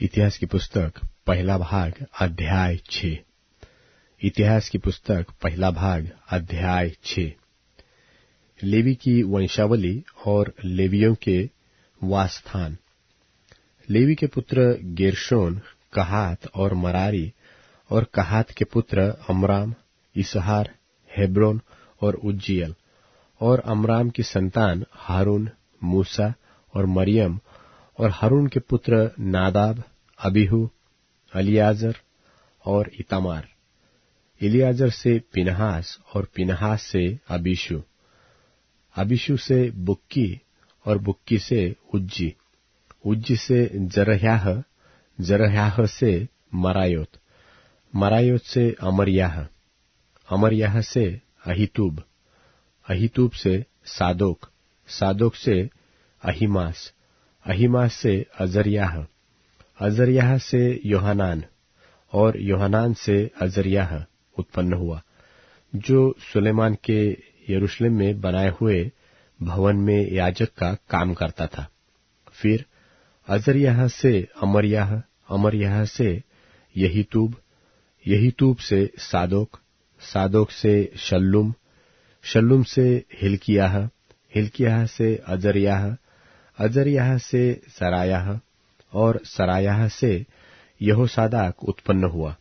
इतिहास की पुस्तक पहला भाग अध्याय 6। इतिहास की पुस्तक पहला भाग अध्याय 6। लेवी की वंशावली और लेवियों के वासस्थान। लेवी के पुत्र गेर्शोन, कहात और मरारी, और कहात के पुत्र अमराम, इसहार, हेब्रोन और उज्जीएल, और अमराम की संतान हारून, मूसा और मरियम, और हारून के पुत्र नादाब, अबीहू, एलीआजर और इतामार। एलीआजर से पिनहास और पिनहास से अबीशू, अबीशू से बुक्की और बुक्की से उज्जी, उज्जी से जरह्याह, जरह्याह से मरायोत, मरायोत से अमरयाह, अमरयाह से अहीतूब, अहीतूब से सादोक, सादोक से अहीमास, अहीमास से अजर्याह, अजर्याह से योहानान, और योहानान से अजर्याह उत्पन्न हुआ, जो सुलेमान के यरूशलेम में बनाए हुए भवन में याजक का काम करता था। फिर अजर्याह से अमरयाह, अमरयाह से यहीतूब, यहीतूब से सादोक, सादोक से शल्लुम, शल्लुम से हिल्कियाह, हिल्कियाह से अजर्याह, अजर्याह से सरायाह, और सरायाह से यहोसादाक उत्पन्न हुआ।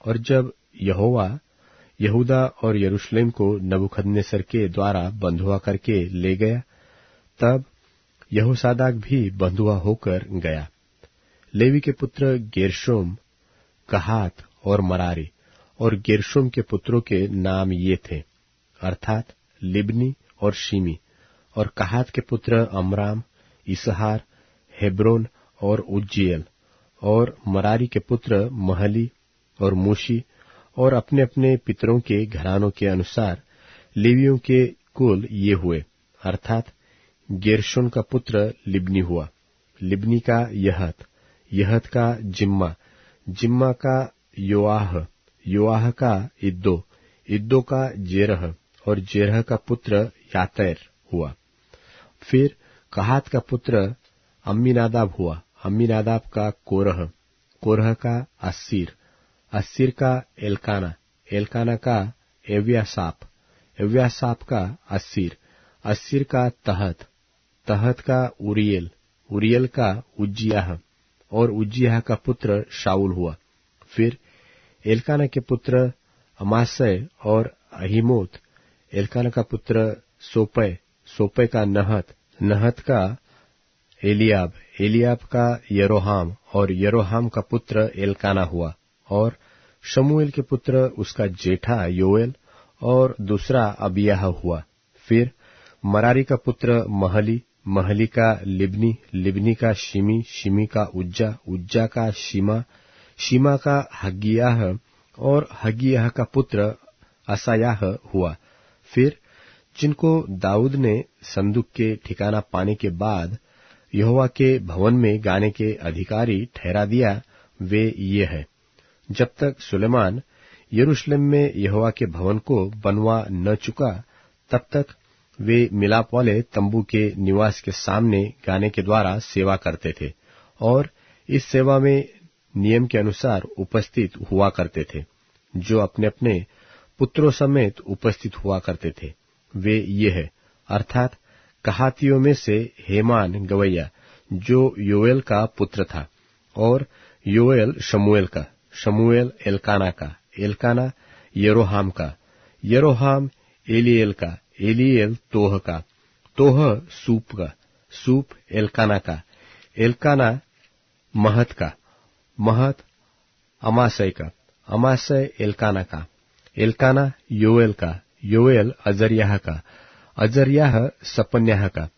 और जब यहोवा यहूदा और यरूशलेम को नबूखदनेस्सर के द्वारा बंधुआ करके ले गया, तब यहोसादाक भी बंधुआ होकर गया। लेवी के पुत्र गेर्शोम, कहात और मरारी, और गेर्शोम के पुत्रों के नाम ये थे, अर्थात लिब्नी और शिमी। और कहात के पुत्र अमराम, इसहार, हेब्रोन और उज्जीएल। और मरारी के पुत्र महली और मूशी, और अपने अपने पितरों के घरानों के अनुसार लेवियों के कुल ये हुए, अर्थात गेर्शोन का पुत्र लिब्नी हुआ, लिब्नी का यहत, यहत का जिम्मा, जिम्मा का योआह, योआह का इद्दो, इद्दो का जेरह, और जेरह का पुत्र यातैर हुआ। फिर कहात का पुत्र अम्मीनादाब हुआ, अम्मीनादाब का कोरह, कोरह का अस्सीर, अस्सीर का एलकाना, एलकाना का एव्यासाप, एव्यासाप का अस्सीर, अस्सीर का तहत, तहत का उरियल, उरियल का उज्जियाह, और उज्जियाह का पुत्र शाऊल हुआ। फिर एलकाना के पुत्र अमासय और अहीमोत, एलकाना का पुत्र सोपय, सोपय का नहत, नहत का एलियाब, एलियाब का यरोहाम, और यरोहाम का पुत्र एलकाना हुआ। और शमूएल के पुत्र उसका जेठा योएल, और दूसरा अबियाह हुआ। फिर मरारी का पुत्र महली, महली का लिब्नी, लिब्नी का शिमी, शिमी का उज्जा, उज्जा का शीमा, शीमा का हग्गियाह, और हग्गियाह का पुत्र असायाह हुआ। फिर जिनको दाऊद ने संदूक के ठिकाना पाने के बाद यहोवा के भवन में गाने के अधिकारी ठहरा दिया, वे ये है। जब तक सुलेमान यरूशलेम में यहोवा के भवन को बनवा न चुका, तब तक वे मिलाप वाले तंबू के निवास के सामने गाने के द्वारा सेवा करते थे, और इस सेवा में नियम के अनुसार उपस्थित हुआ करते थे, जो अपने अपने पुत्रों समेत उपस्थित हुआ करते थे। वे ये है, अर्थात कहातियों में से हेमान गवैया, जो योएल का पुत्र था, और योएल शमूएल का, शमूएल एलकाना का, एलकाना यरोहाम का, यरोहाम एलीएल का, एलीएल तोह का, तोह सूप का, सूप एलकाना का, एलकाना महत का, महत अमासय का, अमासय एलकाना का, एलकाना योएल का, योएल अजर्याह का, अजर्याह सपन्याह का,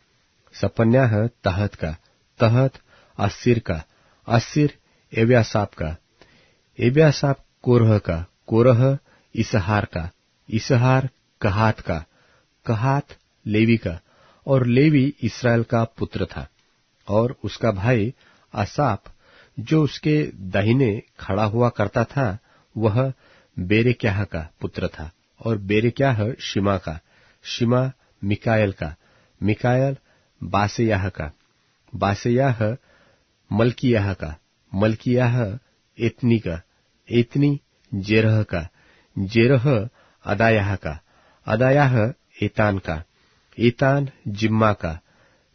सपन्याह तहत का, तहत अस्सीर का, अस्सीर एव्यासाप का, एव्यासाप कोरह का, कोरह इसहार का, इसहार कहात का, कहात लेवी का, और लेवी इस्राएल का पुत्र था। और उसका भाई आसाप, जो उसके दाहिने खड़ा हुआ करता था, वह बेरेक्याह का पुत्र था, और बेरेक्याह शिमा का, शिमा मिकायल का, मिकायल बासेयाह का, बासेयाह मल्कियाह का, मलकियाह एतनी का, एतनी जेरह का, जेरह अदायाह का, अदायाह एतान का, एतान जिम्मा का,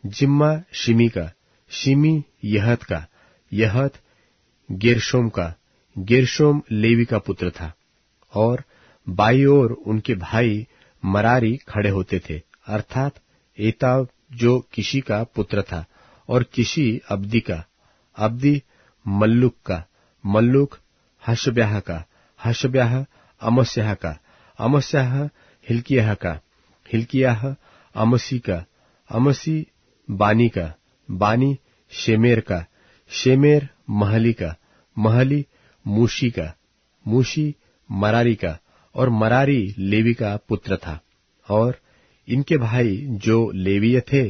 जिम्मा शिमी का, शिमी यहत का, यहत गेरशोम का, गेरशोम लेवी का पुत्र था। और बाई ओर उनके भाई मरारी खड़े होते थे, अर्थात एताव जो किशी का पुत्र था, और किशी अब्दी का, अब्दी मल्लुक का, मल्लुक हशब्याह का, हशब्याह अमस्याह का, अमस्याह हिल्कियाह का, हिल्कियाह अमसी का, अमसी बानी का, बानी शेमेर का, शेमेर महली का, महली मूशी का, मूशी मरारी का, और मरारी लेवी का पुत्र था। और इनके भाई जो लेवीय थे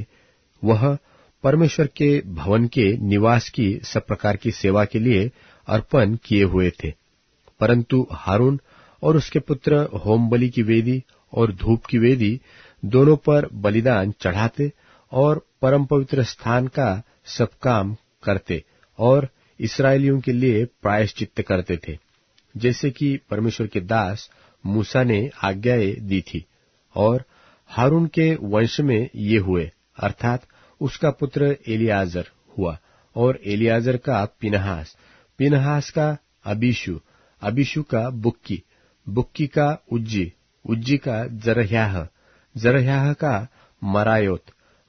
वह परमेश्वर के भवन के निवास की सब प्रकार की सेवा के लिए अर्पण किए हुए थे, परंतु हारून और उसके पुत्र होम बलि की वेदी और धूप की वेदी दोनों पर बलिदान चढ़ाते और परम पवित्र स्थान का सब काम करते और इस्राएलियों के लिए प्रायश्चित्त करते थे, जैसे कि परमेश्वर के दास मूसा ने आज्ञाएं दी थी। और हारून के वंश में ये हुए, अर्थात उसका पुत्र एलियाजर हुआ, और एलियाजर का पिनहास, पिनहास का अबीशु, अबीशु का बुक्की, बुक्की का उज्जी, उज्जी का जरह्याह, जरह्याह का मरायोत,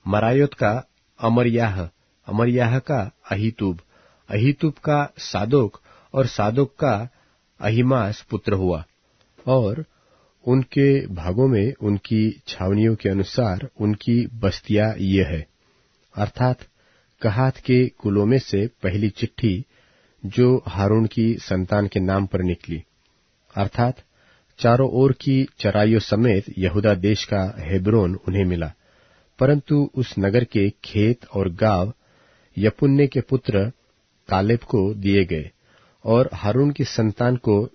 मरायोत का अमरयाह, अमरयाह का अहीतूब, अहीतूब का सादोक, और सादोक का अहीमास पुत्र हुआ। और उनके भागों में उनकी छावनियों के अनुसार उनकी बस्तियां ये है, अर्थात कहात के कुलों में से पहली चिट्ठी जो हारून की संतान के नाम पर निकली, अर्थात चारों ओर की चराइयों समेत यहूदा देश का हेब्रोन उन्हें मिला, परंतु उस नगर के खेत और गांव यपुन्ने के पुत्र कालेब को दिए गए, और हारून की संतान को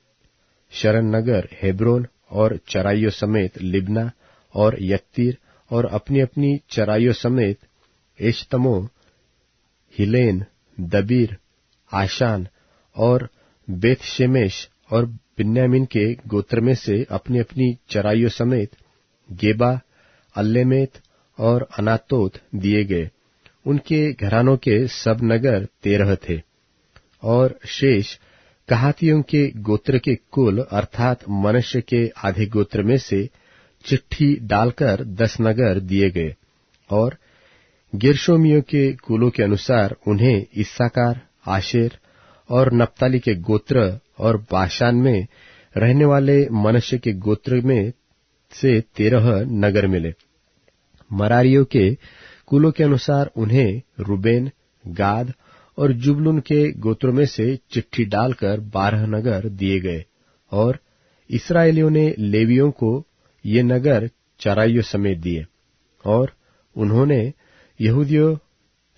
शरण नगर हेब्रोन और चराइयों समेत लिब्ना और यत्तीर और अपनी अपनी चराइयों समेत एश्तमो, हिलेन, दबीर, आशान और बेतशेमेश, और बिन्यामीन के गोत्र में से अपनी अपनी चराइयों समेत गेबा, अल्लेमेत और अनातोत दिए गए। उनके घरानों के सब नगर 13 थे। और शेष कहातियों के गोत्र के कुल अर्थात मनुष्य के आधे गोत्र में से चिट्ठी डालकर 10 नगर दिए गए। और गेर्शोमियों के कुलों के अनुसार उन्हें इस्साकार, आशेर और नप्ताली के गोत्र और बाशान में रहने वाले मनुष्य के गोत्र में से 13 नगर मिले। मरारियों के कुलों के अनुसार उन्हें रूबेन, गाद और जुबलून के गोत्रों में से चिट्ठी डालकर 12 नगर दिए गए। और इस्राएलियों ने लेवियों को ये नगर चराइयों समेत दिए। और उन्होंने यहूदियों,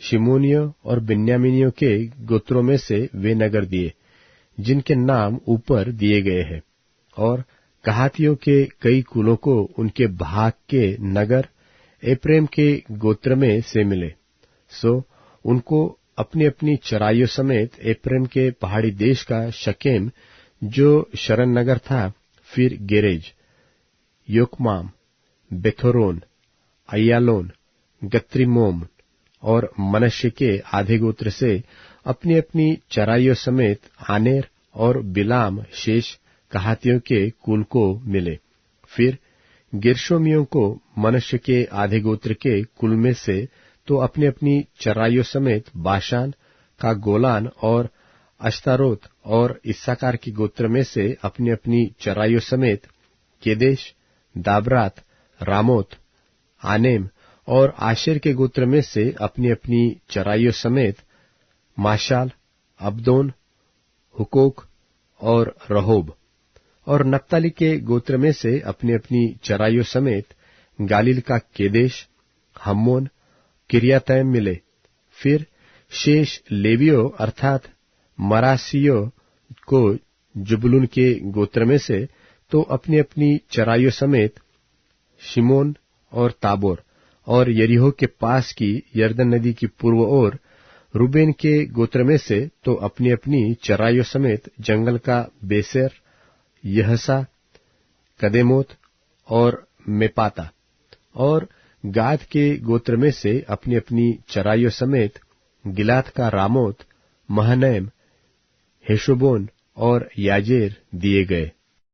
शिमोनियों और बिन्यामीनियों के गोत्रों में से वे नगर दिए जिनके नाम ऊपर दिए गए हैं। और कहातियों के कई कुलों को उनके भाग के नगर एप्रेम के गोत्र में से मिले, सो उनको अपनी अपनी चराइयों समेत एप्रेम के पहाड़ी देश का शकेम जो शरण नगर था, फिर गेरेज, योकमाम, बेथोरोन, अय्यालोन, गत्रिमोम और मनश्शे के आधे गोत्र से अपनी अपनी चराइयों समेत आनेर और बिलाम शेष कहातियों के कुल को मिले। फिर गेर्शोमियों को मनश्शे के आधे गोत्र के कुल में से तो अपनी अपनी चराइयों समेत बाशान का गोलान और अश्तारोत, और इस्साकार के गोत्र में से अपनी अपनी चराइयों समेत केदेश, दाबरात, रामोत, आनेम, और आशेर के गोत्र में से अपनी अपनी चराइयों समेत माशाल, अब्दोन, हुकोक और रहोब, और नप्ताली के गोत्र में से अपनी अपनी चराइयों समेत गालिल का केदेश, हम्मोन, किरियातैम मिले। फिर शेष लेवियों अर्थात मरासियों को जुबलून के गोत्र में से तो अपनी अपनी चराइयों समेत शिमोन और ताबोर, और यरीहो के पास की यरदन नदी की पूर्व ओर रूबेन के गोत्र में से तो अपनी अपनी चराइयों समेत जंगल का बेसेर, यहसा, कदेमोत और मेपाता, और गाद के गोत्र में से अपनी अपनी चराइयों समेत गिलाद का रामोत, महनैम, हेशोबोन और याजेर दिए गए।